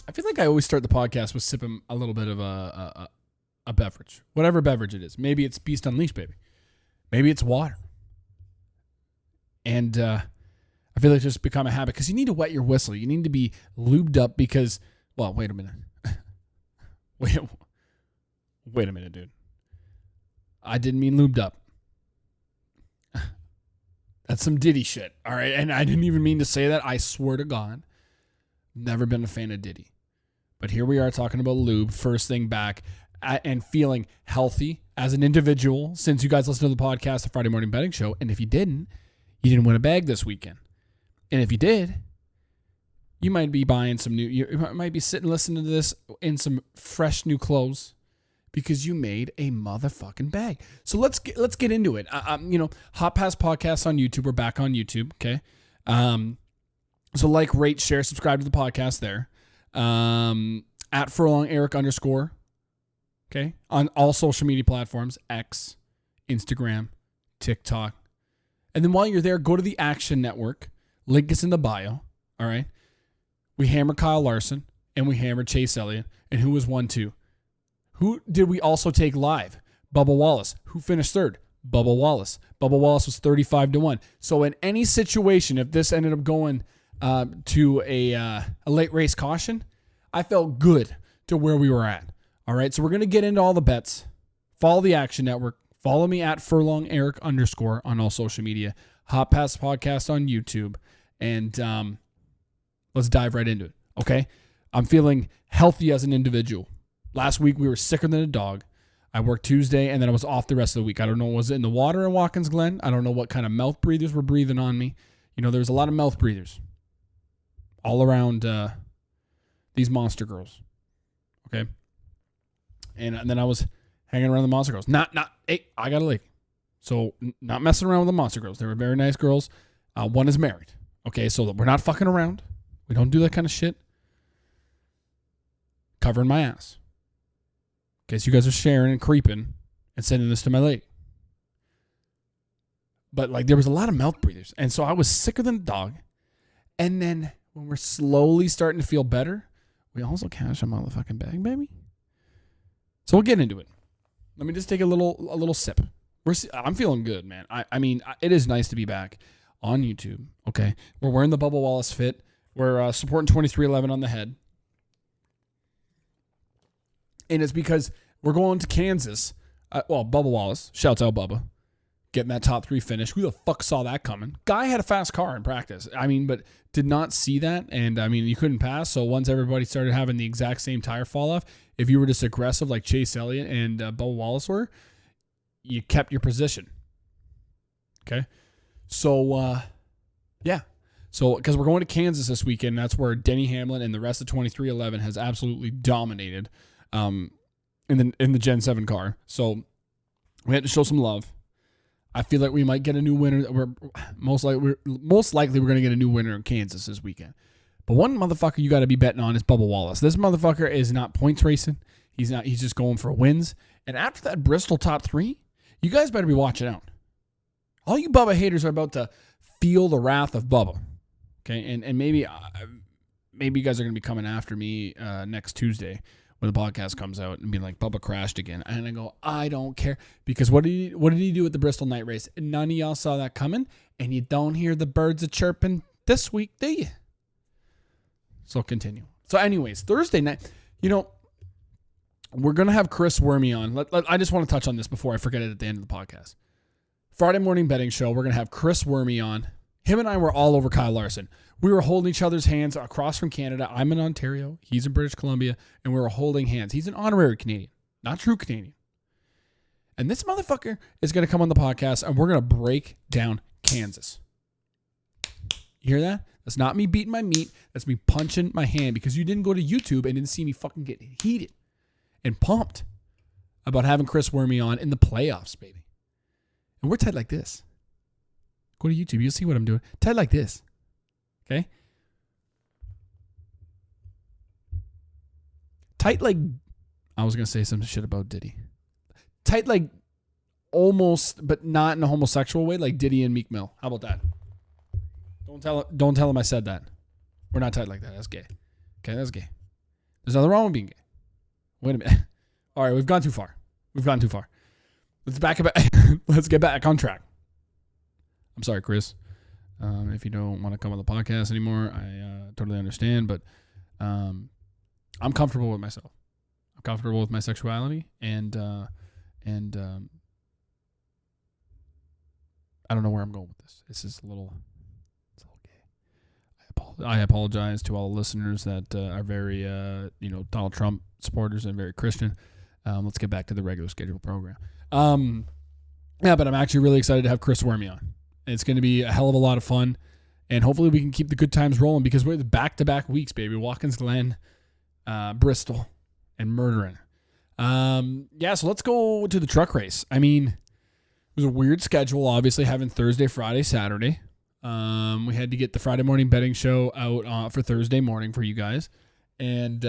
I feel like I always start the podcast with sipping a little bit of a beverage, whatever beverage it is. Maybe it's Beast Unleashed, baby. Maybe it's water. And I feel like it's just become a habit because you need to wet your whistle. You need to be lubed up because, well, wait a minute. wait a minute, dude. I didn't mean lubed up. That's some Diddy shit, all right? And I didn't even mean to say that. I swear to God, never been a fan of Diddy. But here we are talking about lube, first thing back, and feeling healthy as an individual since you guys listened to the podcast, the Friday Morning Betting Show. And if you didn't win a bag this weekend. And if you did, you might be buying some new, you might be sitting listening to this in some fresh new clothes because you made a motherfucking bag. So let's get into it. Hot Pass Podcast on YouTube. We're back on YouTube, okay? So like, rate, share, subscribe to the podcast there. At Furlong Eric _ okay? On all social media platforms, X, Instagram, TikTok. And then while you're there, go to the Action Network. Link is in the bio, all right? We hammered Kyle Larson, and we hammered Chase Elliott. And who was 1-2? Who did we also take live? Bubba Wallace. Who finished third? Bubba Wallace. Bubba Wallace was 35-1. So in any situation, if this ended up going to a late race caution, I felt good to where we were at. All right, so we're going to get into all the bets. Follow the Action Network. Follow me at Furlong Eric _ on all social media. Hot Pass Podcast on YouTube. And let's dive right into it, okay? I'm feeling healthy as an individual. Last week, we were sicker than a dog. I worked Tuesday, and then I was off the rest of the week. I don't know, was it in the water in Watkins Glen? I don't know what kind of mouth breathers were breathing on me. You know, there's a lot of mouth breathers all around these monster girls, okay? And then I was hanging around the monster girls. Hey, I got a lady. So not messing around with the monster girls. They were very nice girls. One is married. Okay, so we're not fucking around. We don't do that kind of shit. Covering my ass. In case you guys are sharing and creeping and sending this to my lady. But like there was a lot of mouth breathers. And so I was sicker than a dog. And then when we're slowly starting to feel better, we also cash a motherfucking bag, baby. So we'll get into it. Let me just take a little sip. I'm feeling good, man. I mean, it is nice to be back on YouTube. Okay, we're wearing the Bubba Wallace fit. We're supporting 2311 on the head, and it's because we're going to Kansas. Bubba Wallace, shouts out Bubba, getting that top 3 finish. Who the fuck saw that coming? Guy had a fast car in practice. I mean, but did not see that, and I mean, you couldn't pass. So once everybody started having the exact same tire fall off, if you were just aggressive like Chase Elliott and Bubba Wallace were, you kept your position. Okay? So, yeah. So, because we're going to Kansas this weekend, that's where Denny Hamlin and the rest of 2311 has absolutely dominated in the Gen 7 car. So, we had to show some love. I feel like we might get a new winner. We're most likely we're going to get a new winner in Kansas this weekend. But one motherfucker you got to be betting on is Bubba Wallace. This motherfucker is not points racing. He's just going for wins. And after that Bristol top 3, you guys better be watching out. All you Bubba haters are about to feel the wrath of Bubba. Okay, and maybe you guys are going to be coming after me next Tuesday when the podcast comes out and be like, Bubba crashed again. And I go, I don't care. Because what did he do at the Bristol night race? None of y'all saw that coming. And you don't hear the birds a-chirping this week, do you? So continue. So anyways, Thursday night, we're going to have Chris Wormy on. I just want to touch on this before I forget it at the end of the podcast. Friday Morning Betting Show, we're going to have Chris Wormy on. Him and I were all over Kyle Larson. We were holding each other's hands across from Canada. I'm in Ontario. He's in British Columbia. And we were holding hands. He's an honorary Canadian, not true Canadian. And this motherfucker is going to come on the podcast, and we're going to break down Kansas. You hear that? That's not me beating my meat. That's me punching my hand because you didn't go to YouTube and didn't see me fucking get heated and pumped about having Chris Wormy on in the playoffs, baby. And we're tight like this. Go to YouTube. You'll see what I'm doing. Tight like this. Okay? Tight like... I was going to say some shit about Diddy. Tight like almost, but not in a homosexual way, like Diddy and Meek Mill. How about that? Don't tell him I said that. We're not tight like that. That's gay. Okay, that's gay. There's nothing wrong with being gay. Wait a minute. All right, we've gone too far. Let's get back on track. I'm sorry, Chris. If you don't want to come on the podcast anymore, I totally understand. But I'm comfortable with myself. I'm comfortable with my sexuality, and I don't know where I'm going with this. This is a little gay. I apologize to all the listeners that are very, Donald Trump supporters and very Christian. Let's get back to the regular scheduled program. But I'm actually really excited to have Chris Wormy on. It's going to be a hell of a lot of fun, and hopefully we can keep the good times rolling because we're the back-to-back weeks, baby. Watkins Glen, Bristol, and murdering. So let's go to the truck race. I mean, it was a weird schedule, obviously, having Thursday, Friday, Saturday. We had to get the Friday morning betting show out for Thursday morning for you guys. And,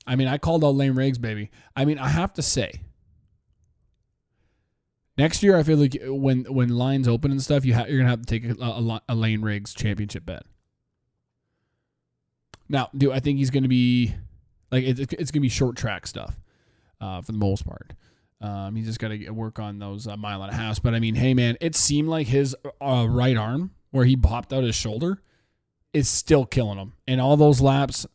I called out Lane Riggs, baby. I have to say, next year, I feel like when lines open and stuff, you're going to have to take a Lane Riggs championship bet. Now, I think he's going to be, it's going to be short track stuff for the most part. He's just got to work on those mile and a half. But, hey, man, it seemed like his right arm, where he popped out his shoulder, is still killing him. And all those laps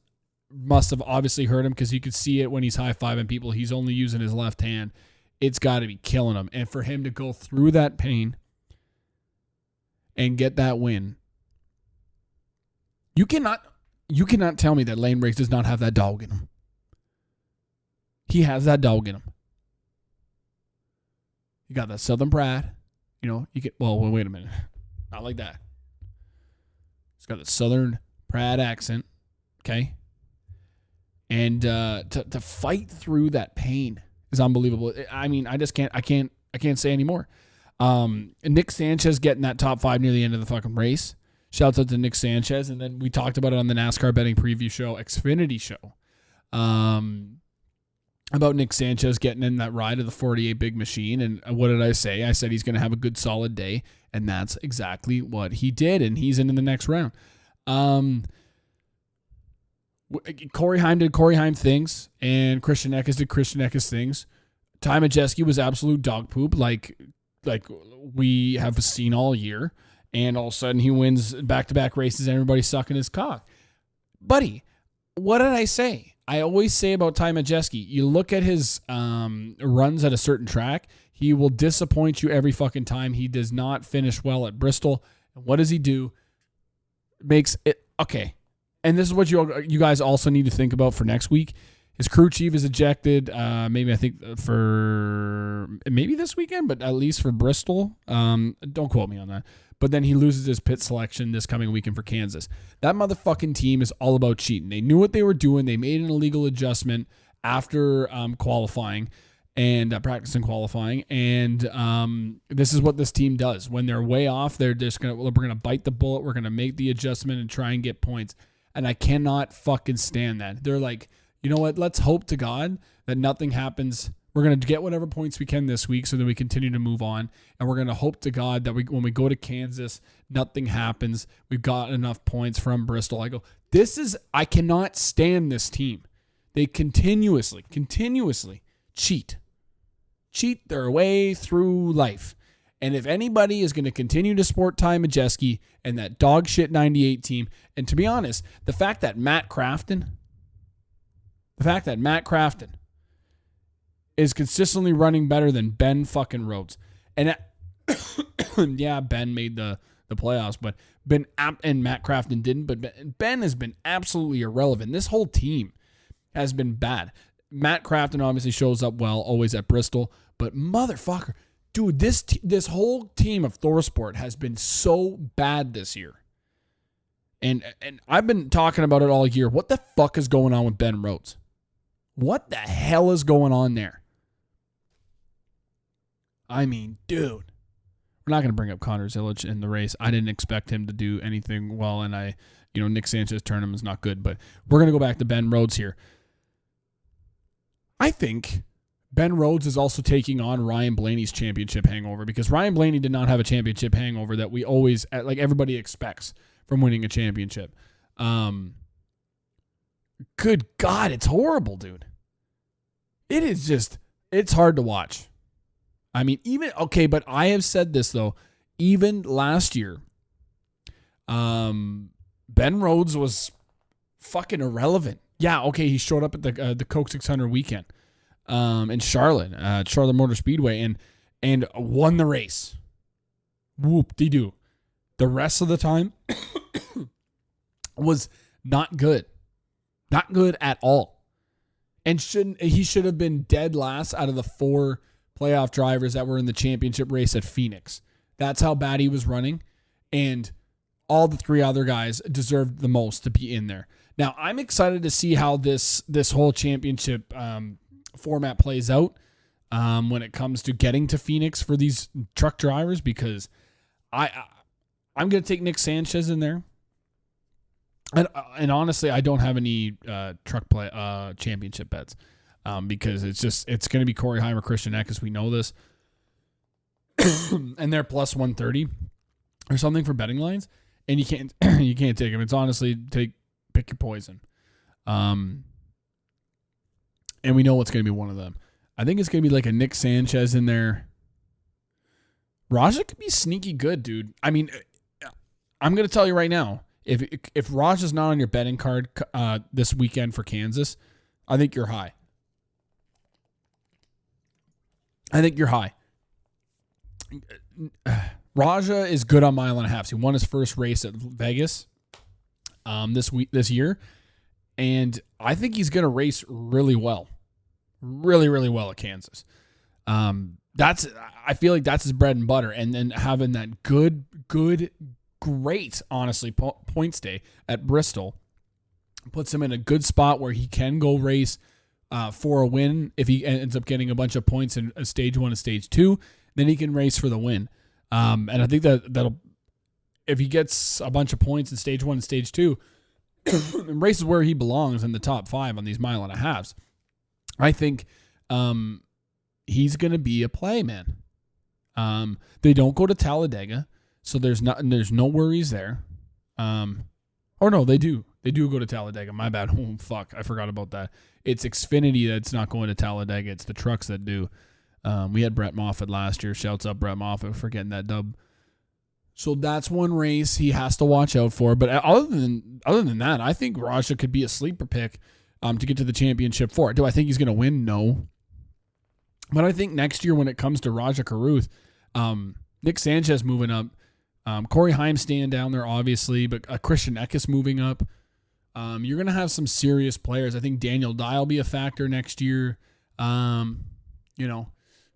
must have obviously hurt him because you could see it when he's high-fiving people. He's only using his left hand. It's got to be killing him. And for him to go through that pain and get that win, you cannot tell me that Lane Riggs does not have that dog in him. He has that dog in him. You got that Southern pride. Wait a minute. Not like that. He's got the Southern pride accent. Okay. And to fight through that pain is unbelievable. I can't say anymore. Nick Sanchez getting that top 5 near the end of the fucking race. Shouts out to Nick Sanchez. And then we talked about it on the NASCAR betting preview show, Xfinity show. About Nick Sanchez getting in that ride of the 48 Big Machine. And what did I say? I said he's going to have a good solid day. And that's exactly what he did. And he's in the next round. Corey Heim did Corey Heim things, and Christian Eckes did Christian Eckes things. Ty Majeski was absolute dog poop, like we have seen all year. And all of a sudden he wins back-to-back races and everybody's sucking his cock. Buddy, what did I say? I always say about Ty Majeski, you look at his runs at a certain track, he will disappoint you every fucking time. He does not finish well at Bristol. And what does he do? Makes it okay. And this is what you guys also need to think about for next week. His crew chief is ejected. Maybe this weekend, but at least for Bristol. Don't quote me on that. But then he loses his pit selection this coming weekend for Kansas. That motherfucking team is all about cheating. They knew what they were doing. They made an illegal adjustment after qualifying and practicing qualifying. And this is what this team does. When they're way off, we're gonna bite the bullet. We're gonna make the adjustment and try and get points. And I cannot fucking stand that. They're like, you know what? Let's hope to God that nothing happens. We're going to get whatever points we can this week so that we continue to move on. And we're going to hope to God that when we go to Kansas, nothing happens. We've got enough points from Bristol. I cannot stand this team. They continuously cheat their way through life. And if anybody is going to continue to support Ty Majeski and that dog shit 98 team, and to be honest, the fact that Matt Crafton is consistently running better than Ben fucking Rhodes. And yeah, Ben made the playoffs, but and Matt Crafton didn't, but Ben has been absolutely irrelevant. This whole team has been bad. Matt Crafton obviously shows up well, always at Bristol, but motherfucker, dude, this whole team of ThorSport has been so bad this year. And I've been talking about it all year. What the fuck is going on with Ben Rhodes? What the hell is going on there? Dude. We're not going to bring up Connor Zilic in the race. I didn't expect him to do anything well, and Nick Sanchez tournament is not good, but we're going to go back to Ben Rhodes here. I think Ben Rhodes is also taking on Ryan Blaney's championship hangover because Ryan Blaney did not have a championship hangover that we always, everybody expects from winning a championship. good God, it's horrible, dude. It is just, it's hard to watch. I mean, but I have said this, though. Even last year, Ben Rhodes was fucking irrelevant. Yeah, okay, he showed up at the Coke 600 weekend in Charlotte, Charlotte Motor Speedway, and won the race. Whoop-de-doo. The rest of the time was not good. Not good at all. And he should have been dead last out of the 4 playoff drivers that were in the championship race at Phoenix. That's how bad he was running. And all the 3 other guys deserved the most to be in there. Now, I'm excited to see how this whole championship format plays out when it comes to getting to Phoenix for these truck drivers, because I'm going to take Nick Sanchez in there. And honestly, I don't have any truck play championship bets because it's going to be Corey Heim or Christian Eckes. We know this. And they're plus 130 or something for betting lines. And you can't take them. It's honestly pick your poison. And we know what's going to be one of them. I think it's going to be like a Nick Sanchez in there. Raja could be sneaky good, dude. I mean, I'm going to tell you right now, if Raja's not on your betting card this weekend for Kansas, I think you're high. Raja is good on 1.5 miles. He won his first race at Vegas this year, and I think he's going to race really well. Really, really well at Kansas. I feel like that's his bread and butter. And then having that great, honestly, points day at Bristol puts him in a good spot where he can go race for a win. If he ends up getting a bunch of points in stage 1 and stage 2, then he can race for the win. And I think that'll, if he gets a bunch of points in stage 1 and stage 2, and races where he belongs in the top 5 on these 1.5 miles, I think he's going to be a play, man. They don't go to Talladega, so there's no worries there. Or no, they do. They do go to Talladega. My bad. Oh, fuck. I forgot about that. It's Xfinity that's not going to Talladega. It's the trucks that do. We had Brett Moffitt last year. Shouts out Brett Moffitt for getting that dub. So that's one race he has to watch out for. But other than that, I think Raja could be a sleeper pick to get to the championship for it. Do I think he's going to win? No. But I think next year when it comes to Raja Caruth, Nick Sanchez moving up, Corey Heim staying down there, obviously, but Christian Eckes moving up. You're going to have some serious players. I think Daniel Dye will be a factor next year.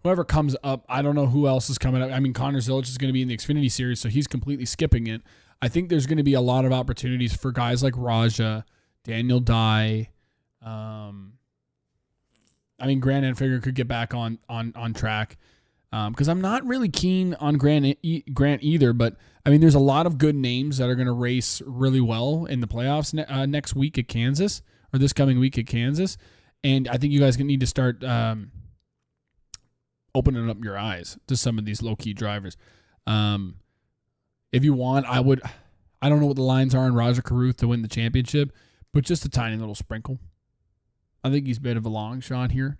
Whoever comes up, I don't know who else is coming up. I mean, Connor Zilic is going to be in the Xfinity Series, so he's completely skipping it. I think there's going to be a lot of opportunities for guys like Raja, Daniel Dye. Grant Enfinger could get back on track. Because I'm not really keen on Grant either, but I mean, there's a lot of good names that are going to race really well in the playoffs next week at Kansas, or this coming week at Kansas, and I think you guys need to start opening up your eyes to some of these low-key drivers. If you want, I don't know what the lines are on Raja Caruth to win the championship, but just a tiny little sprinkle. I think he's a bit of a long shot here,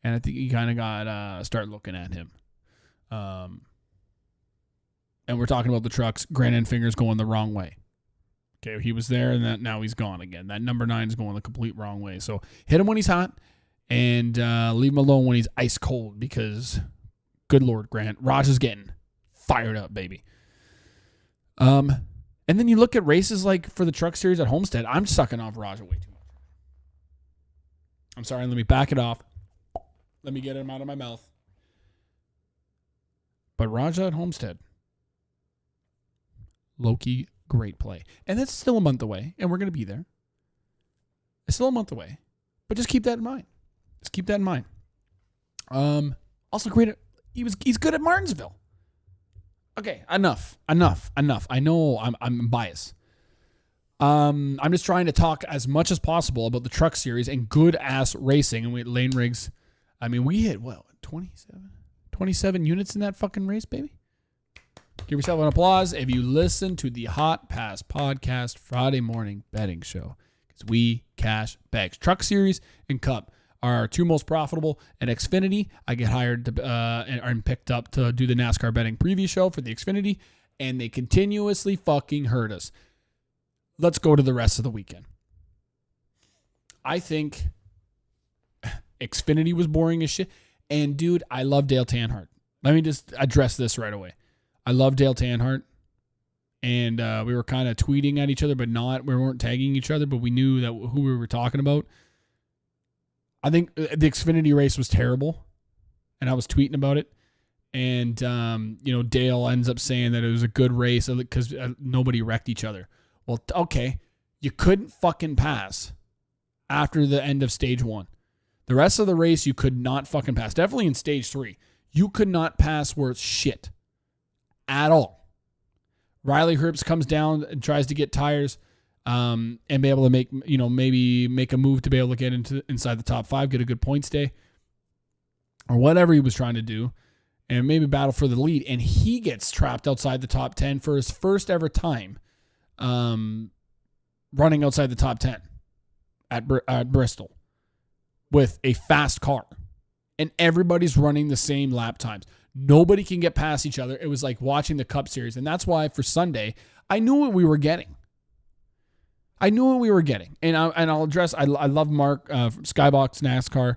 and I think you kind of got to start looking at him. And we're talking about the trucks. Grant Enfinger's going the wrong way. Okay, he was there, and now he's gone again. That number 9 is going the complete wrong way. So hit him when he's hot, and leave him alone when he's ice cold, because, good Lord, Grant, Raja's getting fired up, baby. And then you look at races like for the Truck Series at Homestead. I'm sucking off Raja way too much. I'm sorry, let me back it off. Let me get him out of my mouth. But Raja at Homestead, low-key, great play. And that's still a month away, and we're going to be there. It's still a month away. But just keep that in mind. Also great he's good at Martinsville. Okay, enough. I know I'm biased. I'm just trying to talk as much as possible about the Truck Series and good-ass racing. And we had Lane Riggs. I mean, we hit, 27 units in that fucking race, baby? Give yourself an applause if you listen to the Hot Pass Podcast Friday morning betting show. is we cash bags. Truck Series and Cup are our two most profitable. At Xfinity, I get hired to and picked up to do the NASCAR betting preview show for the Xfinity, and they continuously fucking hurt us. Let's go to the rest of the weekend. I think Xfinity was boring as shit. And, dude, I love Dale Earnhardt. Let me just address this right away. I love Dale Earnhardt. And we were kind of tweeting at each other, but not. We weren't tagging each other, but we knew that who we were talking about. I think the Xfinity race was terrible. And I was tweeting about it. And, Dale ends up saying that it was a good race because nobody wrecked each other. Well, okay. You couldn't fucking pass after the end of stage 1. The rest of the race, you could not fucking pass. Definitely in stage 3. You could not pass worth shit at all. Riley Herbst comes down and tries to get tires and be able to maybe make a move to be able to get inside the top 5, get a good points day, or whatever he was trying to do, and maybe battle for the lead. And he gets trapped outside the top 10 for his first ever time running outside the top 10 at Bristol with a fast car. And everybody's running the same lap times. Nobody can get past each other. It was like watching the Cup Series. And that's why for Sunday, I knew what we were getting. And I'll address, I love Mark from Skybox NASCAR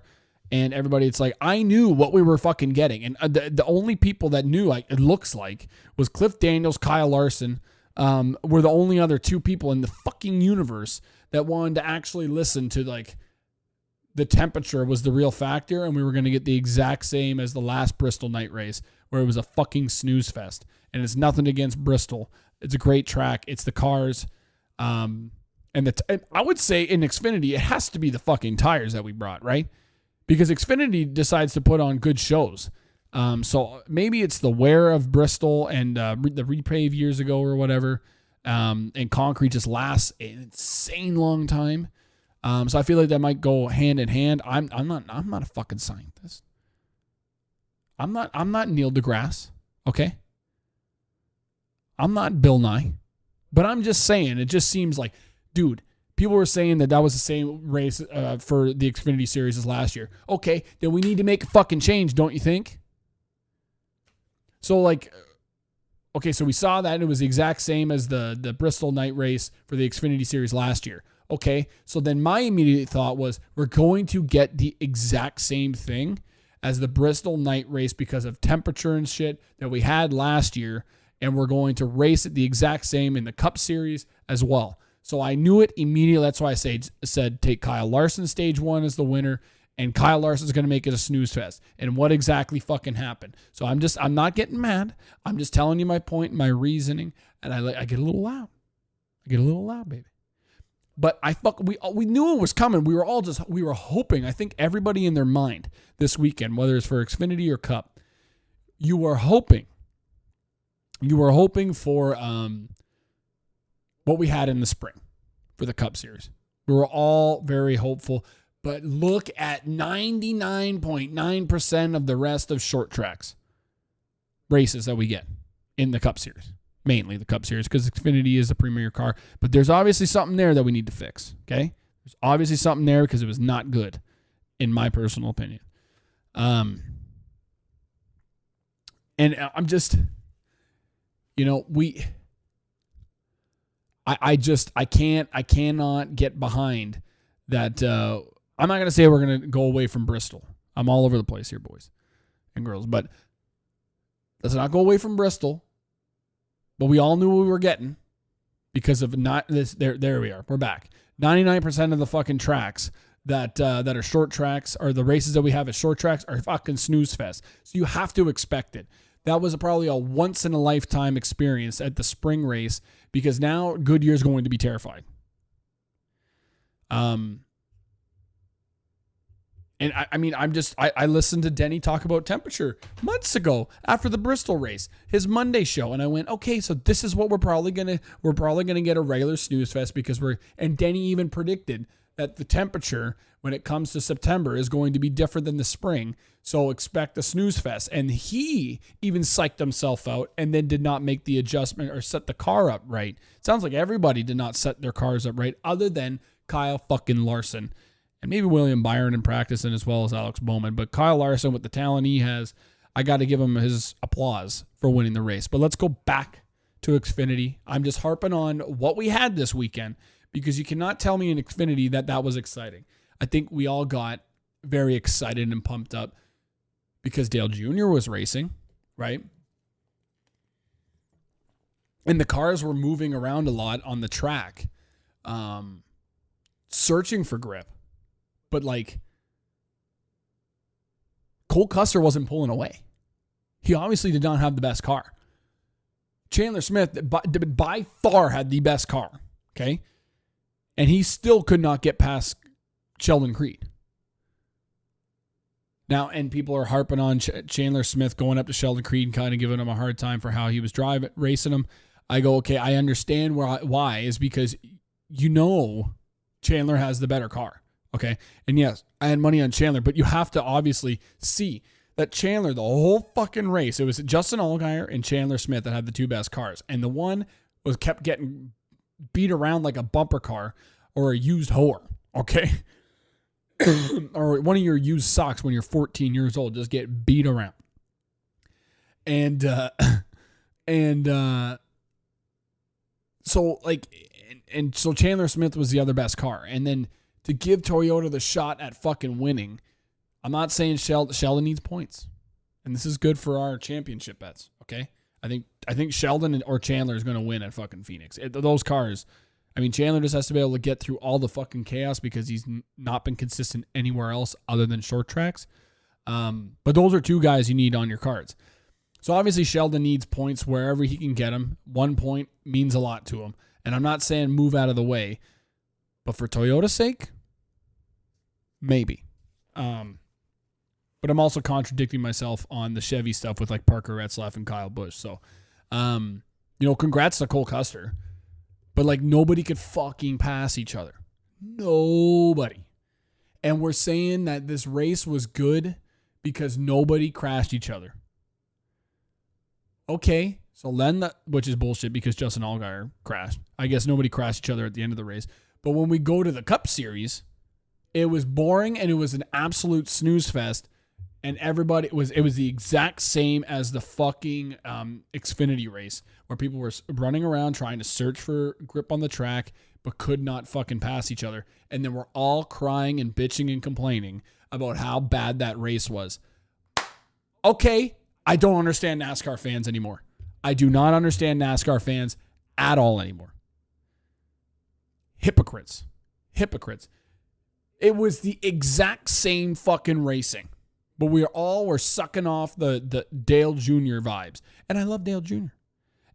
and everybody. It's like, I knew what we were fucking getting. And the only people that knew, it looks like, was Cliff Daniels, Kyle Larson, were the only other two people in the fucking universe that wanted to actually listen to, the temperature was the real factor, and we were going to get the exact same as the last Bristol night race, where it was a fucking snooze fest. And it's nothing against Bristol. It's a great track. It's the cars. And I would say in Xfinity, it has to be the fucking tires that we brought, right? Because Xfinity decides to put on good shows. So maybe it's the wear of Bristol and the repave years ago or whatever. And concrete just lasts an insane long time. So I feel like that might go hand in hand. I'm not a fucking scientist. I'm not Neil deGrasse. Okay. I'm not Bill Nye, but I'm just saying, it just seems like, dude, people were saying that was the same race for the Xfinity Series as last year. Okay. Then we need to make a fucking change. Don't you think? So so we saw that and it was the exact same as the Bristol night race for the Xfinity Series last year. Okay, so then my immediate thought was we're going to get the exact same thing as the Bristol night race because of temperature and shit that we had last year, and we're going to race it the exact same in the Cup Series as well. So I knew it immediately. That's why I said take Kyle Larson stage 1 as the winner, and Kyle Larson's going to make it a snooze fest. And what exactly fucking happened? So I'm not getting mad. I'm just telling you my point, my reasoning, and I get a little loud. Baby. But we knew it was coming. We were hoping. I think everybody in their mind this weekend, whether it's for Xfinity or Cup, you were hoping for what we had in the spring for the Cup Series. We were all very hopeful. But look at 99.9% of the rest of short tracks races that we get in the Cup Series. Mainly the Cup Series, because Xfinity is the premier car. But there's obviously something there that we need to fix, okay? There's obviously something there because it was not good, in my personal opinion. And I'm just, I cannot get behind that. I'm not going to say we're going to go away from Bristol. I'm all over the place here, boys and girls. But let's not go away from Bristol. But we all knew what we were getting because of not this. There we are. We're back. 99% of the fucking tracks that are short tracks, or the races that we have as short tracks, are fucking snooze fest. So you have to expect it. That was probably a once in a lifetime experience at the spring race, because now Goodyear's going to be terrified. And I listened to Denny talk about temperature months ago after the Bristol race, his Monday show. And I went, okay, so this is what we're probably going to get a regular snooze fest, because and Denny even predicted that the temperature when it comes to September is going to be different than the spring. So expect a snooze fest. And he even psyched himself out and then did not make the adjustment or set the car up right. It sounds like everybody did not set their cars up right, other than Kyle fucking Larson. And maybe William Byron in practice and as well as Alex Bowman. But Kyle Larson, with the talent he has, I got to give him his applause for winning the race. But let's go back to Xfinity. I'm just harping on what we had this weekend because you cannot tell me in Xfinity that was exciting. I think we all got very excited and pumped up because Dale Jr. was racing, right? And the cars were moving around a lot on the track, searching for grip. But like, Cole Custer wasn't pulling away. He obviously did not have the best car. Chandler Smith by far had the best car, okay? And he still could not get past Sheldon Creed. Now, and people are harping on Chandler Smith going up to Sheldon Creed and kind of giving him a hard time for how he was racing him. I go, okay, I understand why is because Chandler has the better car. Okay. And yes, I had money on Chandler, but you have to obviously see that Chandler, the whole fucking race, it was Justin Allgaier and Chandler Smith that had the two best cars. And the one kept getting beat around like a bumper car or a used whore. Okay. Or one of your used socks when you're 14 years old, just get beat around. So Chandler Smith was the other best car. And then to give Toyota the shot at fucking winning, I'm not saying Sheldon needs points. And this is good for our championship bets, okay? I think Sheldon or Chandler is going to win at fucking Phoenix. Those cars, I mean, Chandler just has to be able to get through all the fucking chaos because he's not been consistent anywhere else other than short tracks. But those are two guys you need on your cards. So obviously Sheldon needs points wherever he can get them. 1 point means a lot to him. And I'm not saying move out of the way. But for Toyota's sake, maybe. But I'm also contradicting myself on the Chevy stuff with like Parker Retzlaff and Kyle Busch. So, congrats to Cole Custer. But like nobody could fucking pass each other. Nobody. And we're saying that this race was good because nobody crashed each other. Okay. So then which is bullshit because Justin Allgaier crashed. I guess nobody crashed each other at the end of the race. But when we go to the Cup Series, it was boring and it was an absolute snooze fest. And everybody, it was the exact same as the fucking Xfinity race where people were running around trying to search for grip on the track but could not fucking pass each other. And then we're all crying and bitching and complaining about how bad that race was. Okay, I don't understand NASCAR fans anymore. I do not understand NASCAR fans at all anymore. Hypocrites. It was the exact same fucking racing. But we were sucking off the Dale Jr. vibes. And I love Dale Jr.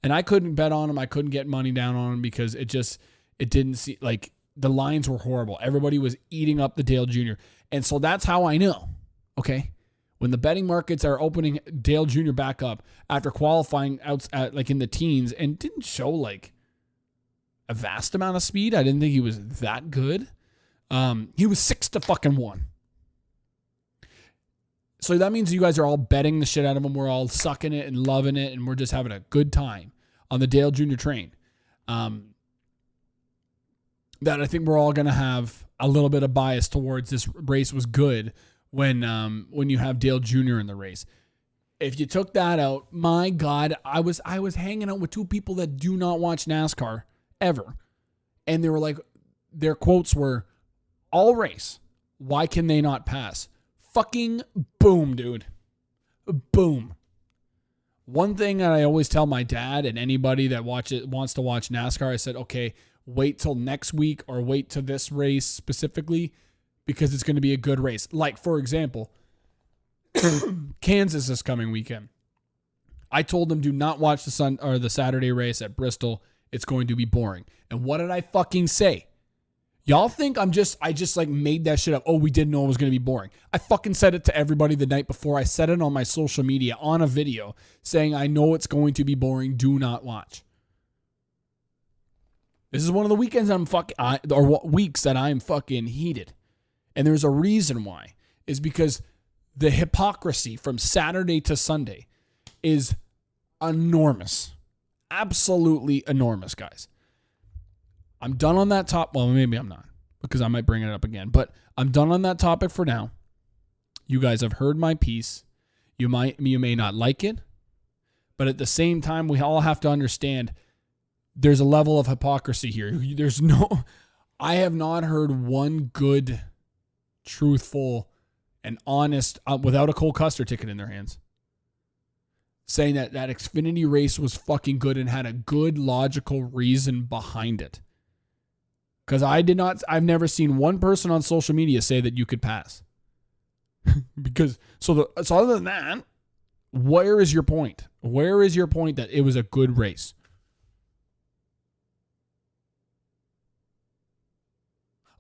And I couldn't bet on him. I couldn't get money down on him because it didn't see, like, the lines were horrible. Everybody was eating up the Dale Jr. And so that's how I know, okay? When the betting markets are opening Dale Jr. back up after qualifying out at, like, in the teens and didn't show, like, a vast amount of speed. I didn't think he was that good. He was 6-1. So that means you guys are all betting the shit out of him. We're all sucking it and loving it, and we're just having a good time on the Dale Jr. train. That I think we're all going to have a little bit of bias towards this race was good when you have Dale Jr. in the race. If you took that out, my God, I was hanging out with two people that do not watch NASCAR ever. And they were like, their quotes were, all race, why can they not pass? Fucking boom, dude. Boom. One thing that I always tell my dad and anybody that wants to watch NASCAR, I said, okay, wait till next week or wait till this race specifically because it's going to be a good race. Like, for example, Kansas this coming weekend. I told them do not watch the Saturday race at Bristol. It's going to be boring. And what did I fucking say? Y'all think I just like made that shit up. Oh, we didn't know it was going to be boring. I fucking said it to everybody the night before. I said it on my social media on a video saying, I know it's going to be boring. Do not watch. This is one of the weekends weeks that I'm fucking heated. And there's a reason why. Is because the hypocrisy from Saturday to Sunday is enormous. Absolutely enormous, guys. I'm done on that top. Well, maybe I'm not. because I might bring it up again. But I'm done on that topic for now. You guys have heard my piece. You may not like it, but at the same time, we all have to understand there's a level of hypocrisy here. I have not heard one good, truthful, and honest, without a Cole Custer ticket in their hands, saying that Xfinity race was fucking good and had a good logical reason behind it. Because I've never seen one person on social media say that you could pass. So other than that, where is your point? Where is your point that it was a good race?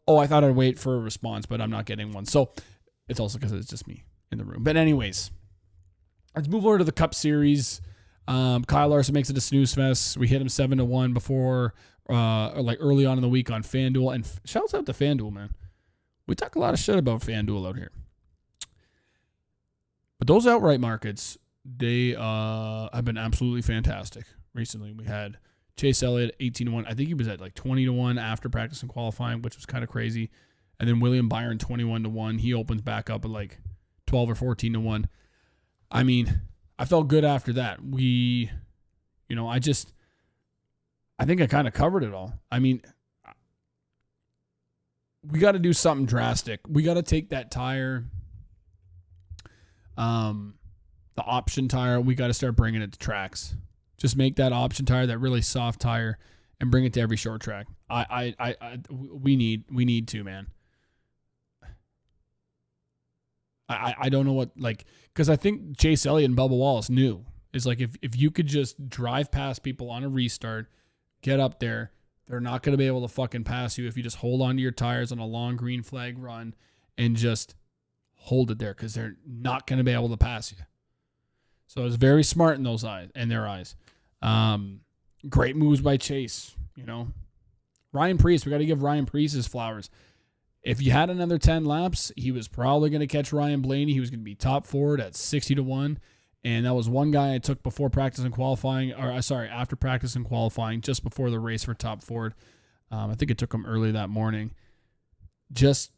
Oh, I thought I'd wait for a response, but I'm not getting one. So it's also because it's just me in the room. But anyways, let's move over to the Cup Series. Kyle Larson makes it a snooze fest. We hit him 7-1 before, early on in the week on FanDuel. And shouts out to FanDuel, man. We talk a lot of shit about FanDuel out here. But those outright markets, they have been absolutely fantastic. Recently, we had Chase Elliott 18-1. I think he was at like 20-1 after practice and qualifying, which was kind of crazy. And then William Byron 21-1. He opens back up at like 12 or 14-1. I mean, I felt good after that. I think I kind of covered it all. I mean, we got to do something drastic. We got to take that tire, the option tire. We got to start bringing it to tracks. Just make that option tire, that really soft tire, and bring it to every short track. We need to, man. I don't know what, because I think Chase Elliott and Bubba Wallace knew. It's like if you could just drive past people on a restart, get up there, they're not going to be able to fucking pass you if you just hold on to your tires on a long green flag run and just hold it there, because they're not going to be able to pass you. So it's very smart in their eyes. Great moves by Chase, Ryan Preece, we got to give Ryan Preece his flowers. If you had another 10 laps, he was probably going to catch Ryan Blaney. He was going to be top forward at 60-1. And that was one guy I took before practice and qualifying, after practice and qualifying, just before the race for top forward. I think it took him early that morning. Just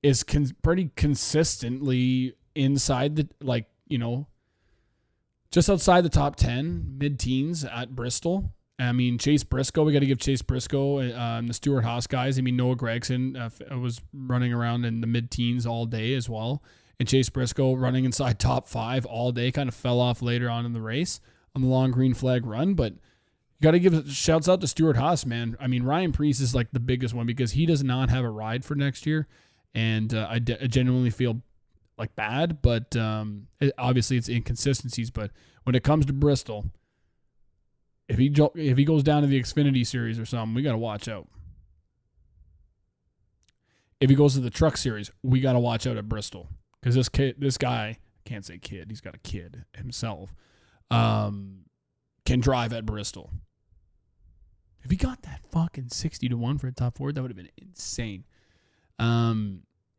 is pretty consistently inside just outside the top 10, mid-teens at Bristol. I mean, Chase Briscoe, we got to give Chase Briscoe and the Stewart Haas guys. I mean, Noah Gragson was running around in the mid-teens all day as well. And Chase Briscoe running inside top 5 all day, kind of fell off later on in the race on the long green flag run. But you got to give shouts out to Stewart Haas, man. I mean, Ryan Preece is like the biggest one because he does not have a ride for next year. And I genuinely feel like bad, but obviously it's inconsistencies. But when it comes to Bristol, if he goes down to the Xfinity Series or something, we got to watch out. If he goes to the Truck Series, we got to watch out at Bristol. Because this guy, I can't say kid, he's got a kid himself, can drive at Bristol. If he got that fucking 60-1 for a top 4, that would have been insane. I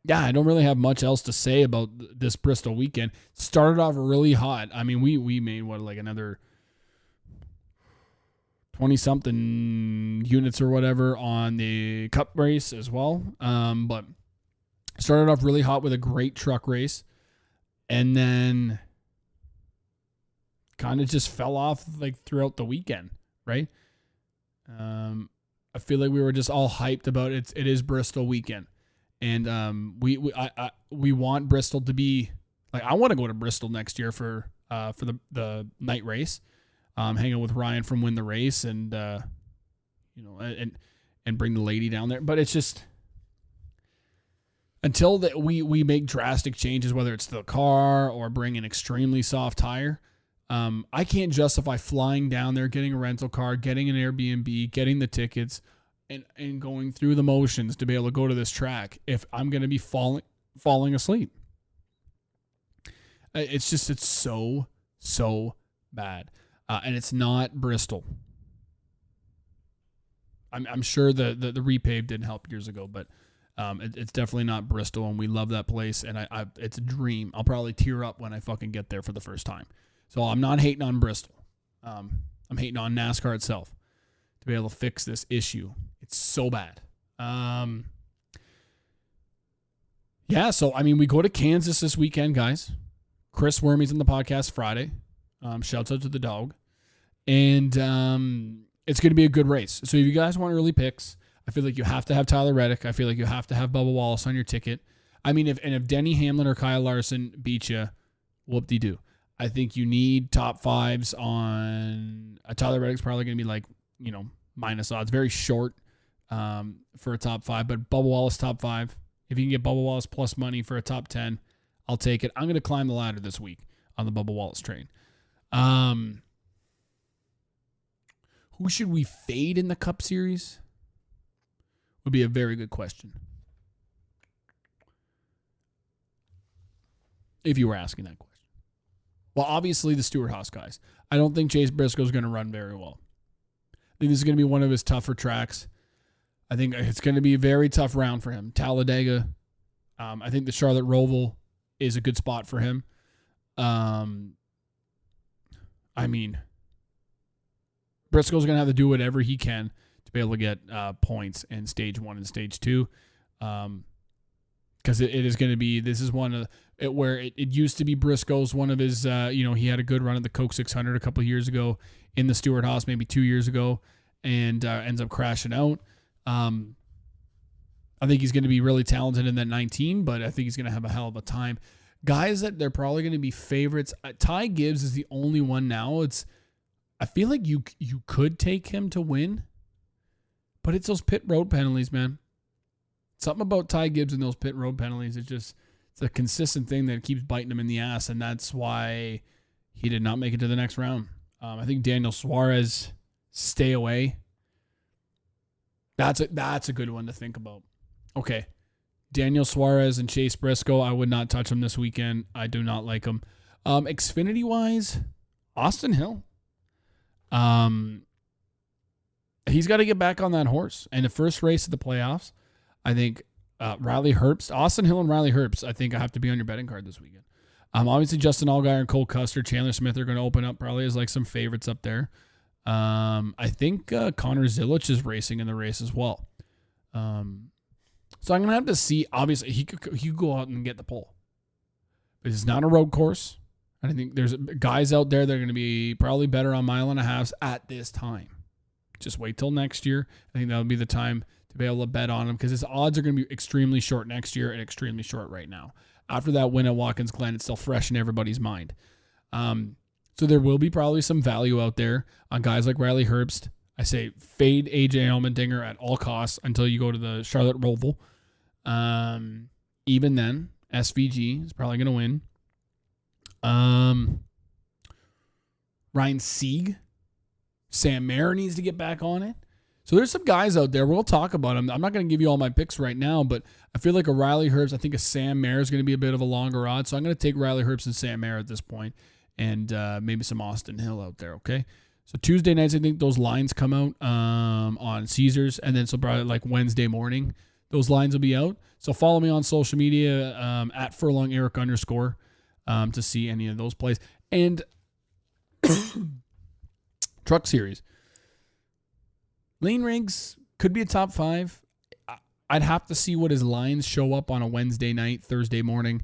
don't really have much else to say about this Bristol weekend. Started off really hot. I mean, we made another 20-something units or whatever on the Cup race as well. But started off really hot with a great truck race, and then kind of just fell off throughout the weekend, right? I feel like we were just all hyped about it. It is Bristol weekend, and we want Bristol to be I want to go to Bristol next year for the night race, hang out with Ryan from Win the Race, and and bring the lady down there. But it's just, until that we make drastic changes, whether it's the car or bring an extremely soft tire, I can't justify flying down there, getting a rental car, getting an Airbnb, getting the tickets, and going through the motions to be able to go to this track if I'm going to be falling asleep. It's so bad. And it's not Bristol. I'm sure the repave didn't help years ago, but it's definitely not Bristol, and we love that place, and it's a dream. I'll probably tear up when I fucking get there for the first time. So I'm not hating on Bristol. I'm hating on NASCAR itself to be able to fix this issue. It's so bad. Yeah, so, I mean, we go to Kansas this weekend, guys. Chris Wormy's on the podcast Friday. Shouts out to the dog. And it's going to be a good race. So if you guys want early picks, I feel like you have to have Tyler Reddick. I feel like you have to have Bubba Wallace on your ticket. I mean, if Denny Hamlin or Kyle Larson beat you, whoop-de-doo. I think you need top fives on Tyler Reddick's probably going to be like, minus odds. Very short for a top five, but Bubba Wallace top five. If you can get Bubba Wallace plus money for a top 10, I'll take it. I'm going to climb the ladder this week on the Bubba Wallace train. Who should we fade in the Cup Series? Would be a very good question. If you were asking that question. Well, obviously the Stewart-Haas guys. I don't think Chase Briscoe's going to run very well. I think this is going to be one of his tougher tracks. I think it's going to be a very tough round for him. Talladega. I think the Charlotte Roval is a good spot for him. I mean, Briscoe's going to have to do whatever he can to be able to get points in stage 1 and stage 2. Because it is going to be, this is one of where it used to be Briscoe's one of his, he had a good run at the Coke 600 a couple of years ago in the Stewart-Haas, maybe 2 years ago, and ends up crashing out. I think he's going to be really talented in that 19, but I think he's going to have a hell of a time. Guys that they're probably going to be favorites. Ty Gibbs is the only one now. I feel like you could take him to win, but it's those pit road penalties, man. Something about Ty Gibbs and those pit road penalties. It's a consistent thing that keeps biting him in the ass, and that's why he did not make it to the next round. I think Daniel Suarez, stay away. That's a good one to think about. Okay. Daniel Suarez and Chase Briscoe, I would not touch them this weekend. I do not like them. Xfinity-wise, Austin Hill. He's got to get back on that horse. And the first race of the playoffs, I think Riley Herbst, Austin Hill and Riley Herbst, I think I have to be on your betting card this weekend. Obviously, Justin Allgaier and Cole Custer, Chandler Smith are going to open up probably as like some favorites up there. I think Connor Zilic is racing in the race as well. So I'm going to have to see. Obviously, he could go out and get the pole. But it's not a road course. I think there's guys out there that are going to be probably better on mile and a halves at this time. Just wait till next year. I think that'll be the time to be able to bet on him because his odds are going to be extremely short next year and extremely short right now. After that win at Watkins Glen, it's still fresh in everybody's mind. So there will be probably some value out there on guys like Riley Herbst. I say fade AJ Allmendinger at all costs until you go to the Charlotte Roval. Even then, SVG is probably going to win. Ryan Sieg. Sam Mayer needs to get back on it. So there's some guys out there. We'll talk about them. I'm not going to give you all my picks right now, but I feel like a Riley Herbst, I think a Sam Mayer is going to be a bit of a longer odds. So I'm going to take Riley Herbst and Sam Mayer at this point, and maybe some Austin Hill out there, okay? So Tuesday nights, I think those lines come out on Caesars, and then so probably like Wednesday morning, those lines will be out. So follow me on social media at @FurlongEric_ to see any of those plays. And Truck Series. Lane Riggs could be a top 5. I'd have to see what his lines show up on a Wednesday night, Thursday morning.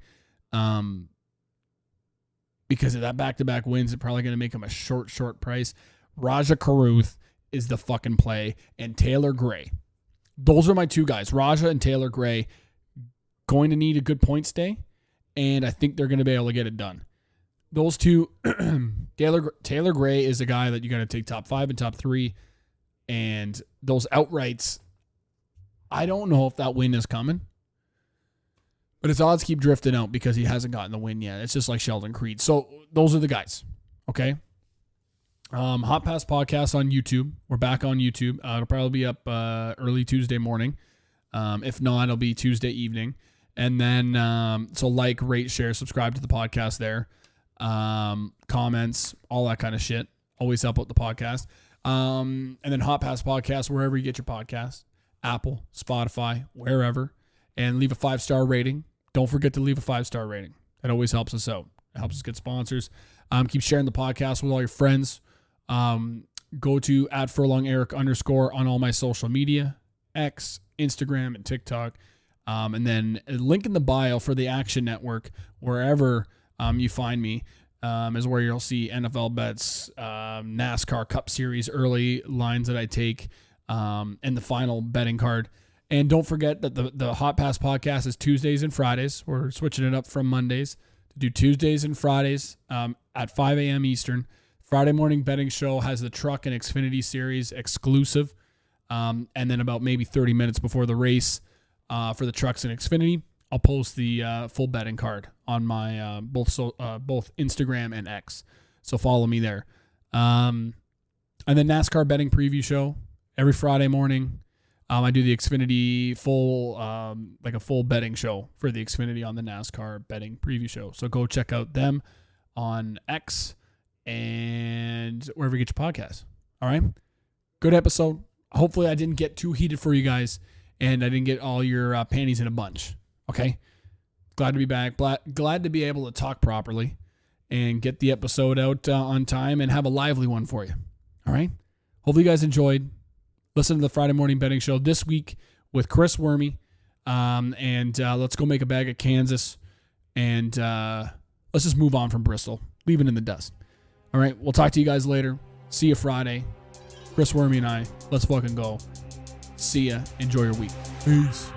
Because of that back-to-back wins, it's probably going to make him a short price. Raja Karuth is the fucking play, and Taylor Gray. Those are my two guys, Raja and Taylor Gray, going to need a good points day, and I think they're going to be able to get it done. Those two, Taylor Gray is a guy that you got to take top 5 and top 3, and those outrights, I don't know if that win is coming. But his odds keep drifting out because he hasn't gotten the win yet. It's just like Sheldon Creed. So those are the guys. Okay. Hot Pass Podcast on YouTube. We're back on YouTube. It'll probably be up early Tuesday morning. If not, it'll be Tuesday evening. And then, so like, rate, share, subscribe to the podcast there. Comments, all that kind of shit. Always help out the podcast. And then Hot Pass Podcast, wherever you get your podcasts. Apple, Spotify, wherever. And leave a 5-star rating. Don't forget to leave a 5-star rating. That always helps us out. It helps us get sponsors. Keep sharing the podcast with all your friends. Go to @FurlongEric_ on all my social media, X, Instagram, and TikTok. And then a link in the bio for the Action Network, wherever you find me, is where you'll see NFL bets, NASCAR Cup Series early lines that I take, and the final betting card. And don't forget that the Hot Pass podcast is Tuesdays and Fridays. We're switching it up from Mondays to do Tuesdays and Fridays at 5 a.m. Eastern. Friday morning betting show has the Truck and Xfinity Series exclusive. And then about maybe 30 minutes before the race for the Trucks and Xfinity, I'll post the full betting card on my both Instagram and X. So follow me there. And then NASCAR betting preview show every Friday morning. I do the Xfinity full, like a full betting show for the Xfinity on the NASCAR betting preview show. So go check out them on X and wherever you get your podcasts. All right. Good episode. Hopefully I didn't get too heated for you guys and I didn't get all your panties in a bunch. Okay. Glad to be back. Glad to be able to talk properly and get the episode out on time and have a lively one for you. All right. Hopefully you guys enjoyed. Listen to the Friday morning betting show this week with Chris Wormy. And let's go make a bag of Kansas. And let's just move on from Bristol. Leave it in the dust. All right. We'll talk to you guys later. See you Friday. Chris Wormy and I. Let's fucking go. See ya. Enjoy your week. Peace.